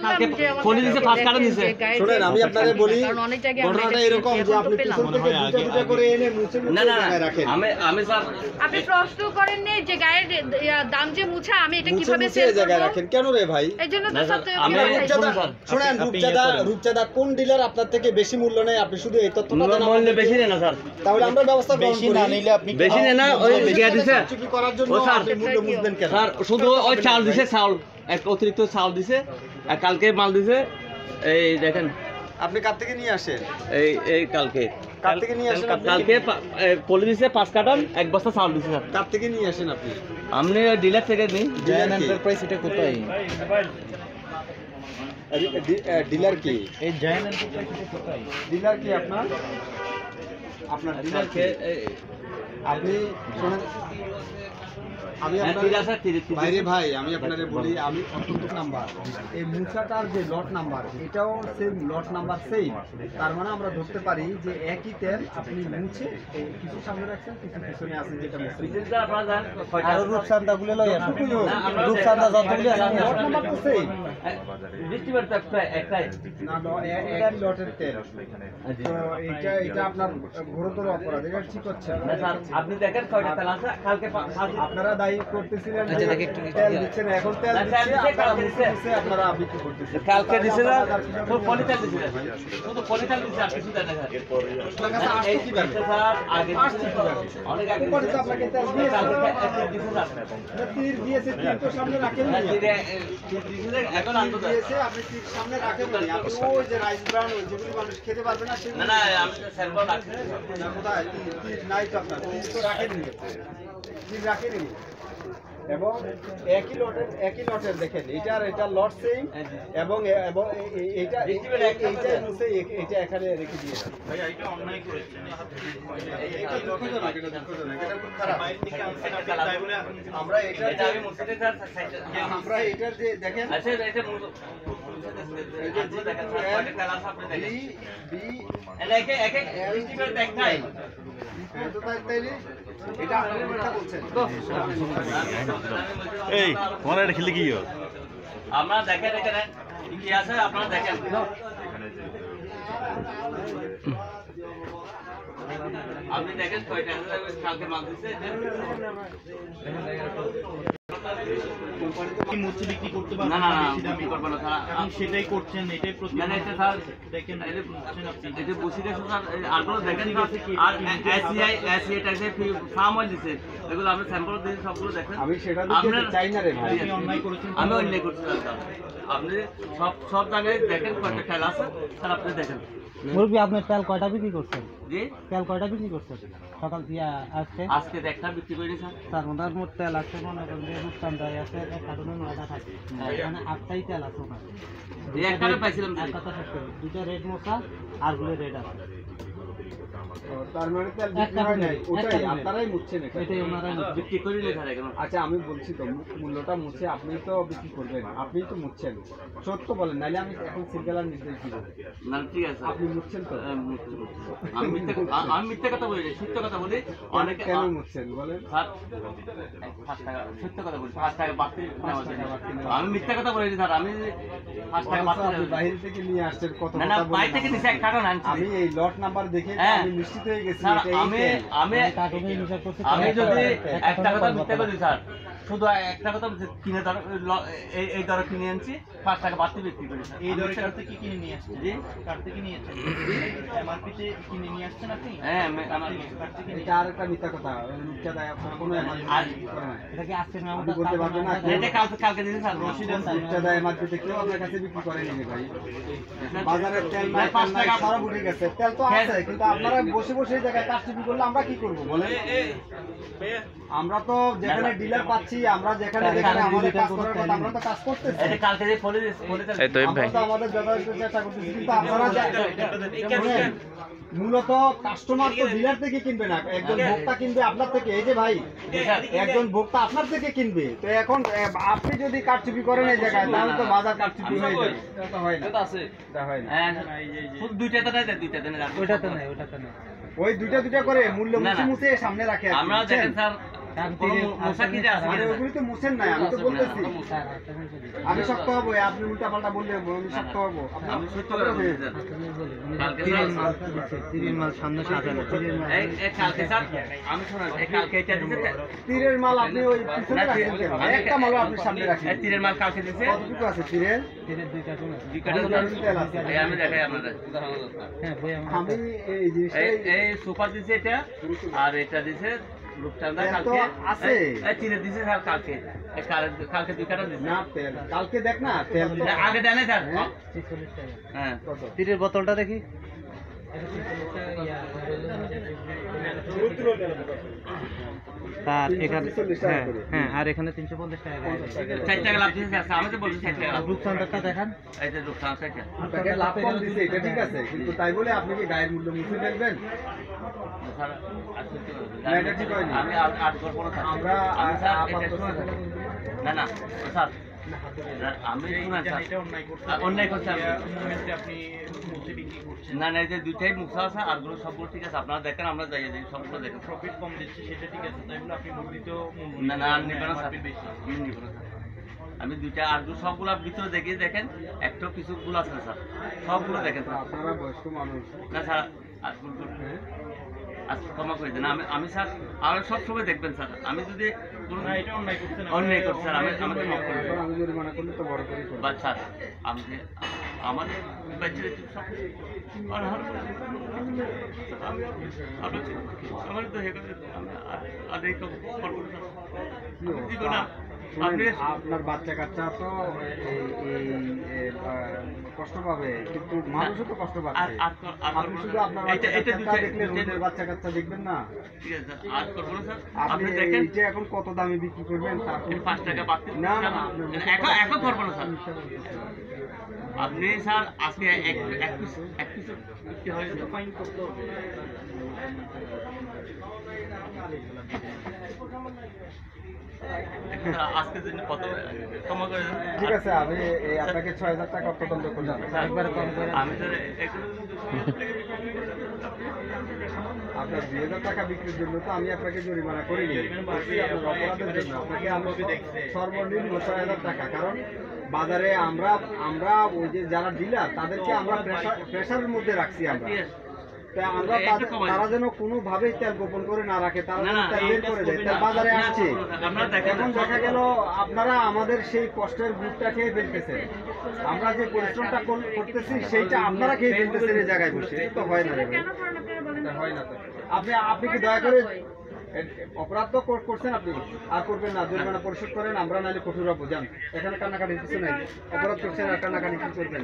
কালকে ফোন দিয়েছে first card দিয়েছে। শুনেন আমি আপনাদের বলি ঘটনাটা এরকম যে আপনি পিছন থেকে দুটা করে এনে মুছে মুছে জায়গায় রাখেন। আমি স্যার আপনি প্রশ্ন করেন নি যে গায়ের দাম যে মুছা আমি এটা কিভাবে সেল করব জায়গায় রাখেন কেন রে ভাই? এইজন্য তো সত্য আমি শুনেন রূপচাঁদা কোন ডিলার আপনার থেকে বেশি মূল্য নেয় আপনি শুধু এই তথ্যটা দেন। মূল্য বেশি নেই না স্যার, তাহলে আমরা ব্যবস্থা বেশি না নিলে আপনি বেশি নেই না ওই গিয়া দিছে চুপি করার জন্য আপনি মূল্য বুঝবেন কেন? স্যার শুধু ওই চাল দিছে, চাল এক অতিরিক্ত চাল দিছে আর কালকে মাল দিছে। এই দেখেন আপনি কার থেকে নিয়ে আসেন? এই কালকে কার থেকে নিয়ে আসেন? কালকে পলি দিছে 5 কার্টন 1 বস্তা চাল দিছে স্যার। কার থেকে নিয়ে আসেন আপনি? আপনি ডিলার থেকে নিই। জায়ান এন্টারপ্রাইজ এটা কোথায়? ডিলার কি? এই জায়ান এন্টারপ্রাইজ এটা কোথায়? ডিলার কি আপনার ডিলার কে? আপনি শুনেন আমি বাইরে ভাই আমি আপনাদের বলি আমি কত নাম্বার এই মুছাটার যে লট নাম্বার এটাও সেম লট নাম্বার সেম, তার মানে আমরা ধরতে পারি যে একই তেল আপনি মুছে কিছু সামনে রাখছেন কিছু পিছনে আছে যেটা মুছে আর রূপচাঁদা গুলো লই আসুন। রূপচাঁদা যতগুলো আছে লট নাম্বার তো সেম ডিস্ট্রিবিউটর তো একটাই না একই লটের তেল। তো এটা আপনার গুরুতর অপরাধ, এটা ঠিক হচ্ছে না স্যার। আপনি দেখেন কয়টা তেল আছে কালকে আপনারা দায়ী করতেছিলেন আচ্ছা দেখে একটু তেল দিচ্ছেন এখন তেল দিচ্ছে আপনারা বিক্রি করতেছেন। কালকে দিছে না তো পলিতেল দিছে, শুধু পলিতেল দিছে আর কিছু দেয় না স্যার। আপনার কাছে আসছে কিভাবে? স্যার আগে আসছে কিভাবে? অনেক আগে পরে তো আপনাকে তেল দিয়েছে। দিছে স্যার। তীর দিয়েছে, তীর তো সামনে রাখেন না। এখন আনতো দিয়েছে আপনি তীর সামনে রাখেন না। আপনি ওই যে রাইস ব্রাউন ওই যেগুলো মানুষ খেতে পারবে না সেগুলো না আমি স্যাম্পল রাখছি। না কোথায় তীর নাই তো আপনার, তীর তো রাখেননি, তীর রাখেননি। এবং একই লটের দেখেন এটা লট সেম এবং এইটা মুছে এইটা এখানে রেখে দিয়েছে। ভাইয়া এটা অন্যায় করেছেন, এটা দুঃখজনক, এটা খুব খারাপ। আমরা এটা আমি মুছিতে স্যার আমরা এটার যে দেখেন আচ্ছা এটা দেখেন স্যার কয়টা তেল আছে আপনি দেখেন। এটা এক ডিস্ট্রিবিউটর একটাই এটা আপনারা মিথ্যা বলছেন। এই তোমার এটা খেলে কি হয়? আপনারা দেখেন এখানে কি আছে আপনারা দেখেন। আপনি দেখেন কয়টা কালকে মাল দিছে কি মুছে বিক্রি করতে না পারবেন না না, না বেশি দামে করব না স্যার। আপনি সেটাই করছেন, এটাই প্রতি না এটা স্যার দেখেন এটা বুঝছেন আপনি। এটা বসে গেছে স্যার। আরগুলো দেখেন আর এসিআই টাইসে ফার্ম অয়েল দিছে, এগুলো আপনি স্যাম্পল দিয়েছেন সবগুলো দেখেন। আমি সেটা দিতে চাই না রে ভাই। আপনি অন্যায় করেছেন। আমি অন্যায় করছি স্যার। আপনি সব জায়গায় দেখেন কয়টা খেলা আছে স্যার, আপনি দেখেন। মুরব্বী আপনার তেল কয়টা বিক্রি করছেন? জি তেল কয়টা বিক্রি করছেন সকাল দিয়ে আজকে একটা বিক্রি করি স্যার। স্যার ওনার মোট তেল আছে মনে করেন যে রূপচাঁদায় আছে এক কার্টুনে 9টা থাকে, মানে 8টাই তেল আছে ওনার। এই একটারে পাইছিলাম এক কথা শেষ করি, 2টা রেড মোছা আর গুলো রেড আছে। তার মানে তেল বিক্রি হয় নাই, ওটাই আপনারাই মুছছেন এটা। এটাই ওনারাই বিক্রি করি না স্যার এখন। আচ্ছা আমি বলছি তো মূল্যটা মুছে আপনি তো বিক্রি করবেন, আপনিই তো মুছছেন, সত্য বলেন নাইলে আমি এখন সিঙ্গেলার নির্দেশ দিব। না ঠিক আছে আপনি মুছছেন তো? আমি মিথ্যা কথা বলি, সত্য কথা বলি। অনেকে কেন মুছছেন বলেন? স্যার 5 টাকা সত্য কথা বলি, 5 টাকা বাড়তি নেওয়া যায়। আমি মিথ্যা কথা বলি স্যার। আমি 5 টাকা বাড়তি আপনি বাইরে থেকে নিয়ে আসছেন কত না কথা বাইরে বলেন। থেকে নিচে এক কার্টন আনছি আমি এই লট নাম্বার দেখে হ্যাঁ। আমি নিশ্চিত হয়ে গেছি স্যার। এটা এই তেল। আমি কার্টুনে হিসাব করছি। আমি যদি একটা কথা মিথ্যা করি স্যার, শুধু একটা কথা কিনে ধর এই দরে কিনে আনছি, 5 টাকা বাড়তি বিক্রি করি স্যার। এই দরে কার থেকে কিনে নিয়ে আসছেন? জি কার থেকে নিয়ে আসছেন? এমআরপিতে কিনে নিয়ে আসছেন আপনি? হ্যাঁ আমার কার থেকে নিয়ে এটা আর একটা মিথ্যা কথা, রূপচাঁদায় আপনার কোনো এমআরপি করে না। এটা কি আজকের মেমো? আপনি বলতে পারবেন না এটা কালকে দিয়েছি স্যার। রূপচাঁদায় এমআরপিতে কেউ আপনার কাছে বিক্রি করেনি রে ভাই। বাজারে তেল নাই, 5 তেল নাই, টাকা সব উঠে গেছে, তেল তো আছে কিন্তু আপনারা বসে বসে এই জায়গায় কারচুপি করলে আমরা কি করব বলেন? আমরা তো যেখানে ডিলার পাচ্ছি, আমরা যেখানে আমাদের কাজ করার কথা আমরা তো কাজ করতেছি। এটা কালকে যে ফলে এই তো ভাই আমরা তো আমাদের যথাযথ চেষ্টা করতেছি কিন্তু আপনারা শুনেন, মূলত কাস্টমার তো ডিলার থেকে কিনবে না, একজন ভোক্তা কিনবে আপনার থেকে। এই যে ভাই একজন ভোক্তা আপনার থেকে কিনবে, তো এখন আপনি যদি কারচুপি করেন এই জায়গায় তাহলে তো বাজার কারচুপি হয়ে যাবে। এটা তো হয় না, এটা হয় না। হ্যাঁ শুধু দুইটাতে নাই, দুইটাতে নাই। ওটাতে নাই, ওটাতে নাই। ওই দুইটা করে মূল্য মুছে মুছে সামনে রাখে আর কি, আমরা বুঝছেন? দেখেন স্যার কারণ কোনো তীরের মশা কি আছে আরে ওগুলি তো মুছেন নাই, আমি তো বলতেছি স্যার একটা জিনিস বলি। আমি শক্ত হবো, আপনি উল্টা পাল্টা বললে আমি শক্ত হবো। আমি সত্য করে বলছি স্যার। একটা জিনিস বলি, উনি কালকে তীরের স্যার- মাল দিচ্ছে, তীরের মাল সামনে সাজানো, তীরের মাল এই কালকে স্যার আমি শোনেন এই কালকে এটা দিছে তীরের মাল আপনি ওই পিছনে না, রাখেন কেন? আমি- একটা মালও আপনি সামনে রাখেন। এই তীরের মাল কালকে দিছে কতটুকু আছে তীরের? তীরের 2 কার্টুন আছে। দুই কাটা তেল আছে। এই আমি দেখাই আপনাদের হ্যাঁ বই আমার আমি এই জিনিসটাই এই সুপার দিছে এটা আর এটা দিছে রূপচাঁদা তেল তো কালকে আছে। এই তীরে দিছে স্যার কালকে এই কালকে দুই কাটা দিছে না তেল কালকে দেখ না তেল তো আগে দেন না স্যার 46 টাকা। হ্যাঁ কত? তীরের বোতলটা দেখি। এটা 46 টাকা ইয়া তার এখানে 340 টাকা হ্যাঁ করে। হ্যাঁ আর এখানে 350 টাকা গায়ে। 60 টাকা লাভ দিছে স্যার আমি তো বলছি 60 টাকা লাভ রূপচাঁদাটা দেখান। এই যে রূপচাঁদা এটা আপনাকে লাভ কম দিছে, এটা ঠিক আছে, কিন্তু তাই বলে আপনি কি গায়ের মূল্য মুছে ফেলবেন? স্যার আর সত্যি কথা বলছি, না, এটা ঠিক হয়নি। আমি আর করব না স্যার আমরা আমি স্যার এটা আপাতত শুনেন। না স্যার আমি শুনেন স্যার অন্যায় করছি আমি না এই যে দুইটাই মুখা আছে আর গুলো সবগুলো ঠিক আছে আপনারা দেখেন আমরা যাই যাই সবগুলো দেখেন প্রফিট কম দিচ্ছে সেটা ঠিক আছে তাই বলে আপনি বর্ধিত না আর নিবেন না স্যার আমি নিব না স্যার আমি দুইটা আরগুলো সবগুলো ভিতরে দেখিয়ে দেখেন একটাও কিছুগুলো আছে না স্যার সবগুলো দেখেন স্যার আপনারা বয়স্ক মানুষ, না স্যার আজগুলো আজকে ক্ষমা করে দেন আমি স্যার আর সব সময় দেখবেন স্যার আমি যদি কোনো অন্যায় করছি স্যার আমাকে মাফ করে দেবেন আমি জরিমানা করলে তো বড় করে করবো। বা স্যার আমি যে আমার বাচ্চারা সব আর আমার তো আর এই দিব না আপনি শুনেন, আপনার বাচ্চা কাচ্চা তো কষ্ট পাবে, কিন্তু মানুষও তো কষ্ট পাচ্ছে। আপনি শুধু আপনার বাচ্চা কাচ্চা দেখলে রোদের বাচ্চা কাচ্চা দেখবেন না। ঠিক আছে আর করবো না স্যার আপনি আপনি দেখেন এইটা এখন কত দামে বিক্রি করবেন তারপর 5 টাকা বাড়তে না না এখন করবো না স্যার আপনি স্যার আজকে এক পিস বিক্রি হয়ে যেত ফাইন করতে হবে আজকের জন্য কত ক্ষমা করে দেন। ঠিক আছে, আমি আপনাকে ৬,০০০ টাকা অর্থদণ্ড করলাম। একবার কম করে আমি স্যার আপনার ২,০০০ টাকা বিক্রির জন্য তো আমি আপনাকে জরিমানা করিনি, করছি আপনার অপরাধের জন্য। আপনাকে আমি সর্বনিম্ন ৬,০০০ টাকা, কারণ বাজারে আমরা ওই যে যারা ডিলার তাদেরকে আমরা প্রেশারের মধ্যে রাখছি আমরা। তাই আমরা তারা যেন কোনোভাবেই তেল গোপন করে না রাখে, তারা যেন তেল বের করে দেয়। তেল বাজারে আসছে, এখন দেখা গেল আপনারা আমাদের সেই কষ্টের গুড়টা খেয়ে ফেলতেছেন। আমরা যে পরিশ্রমটা করতেছি সেইটা আপনারা খেয়ে ফেলতেছেন এই জায়গায় বসে। এটা তো হয় না রে ভাই, কেন করেন আপনারা বলেন এটা তো? হয় না তো। আপনি কি দয়া করে অপরাধ তো করছেন, আপনি আর করবেন না, জরিমানা পরিশোধ করেন, আমরা নাহলে কঠোর হবো। যান, এখানে কান্নাকাটির কিছু নাই। অপরাধ করছেন আর কান্নাকাটি কি করবেন?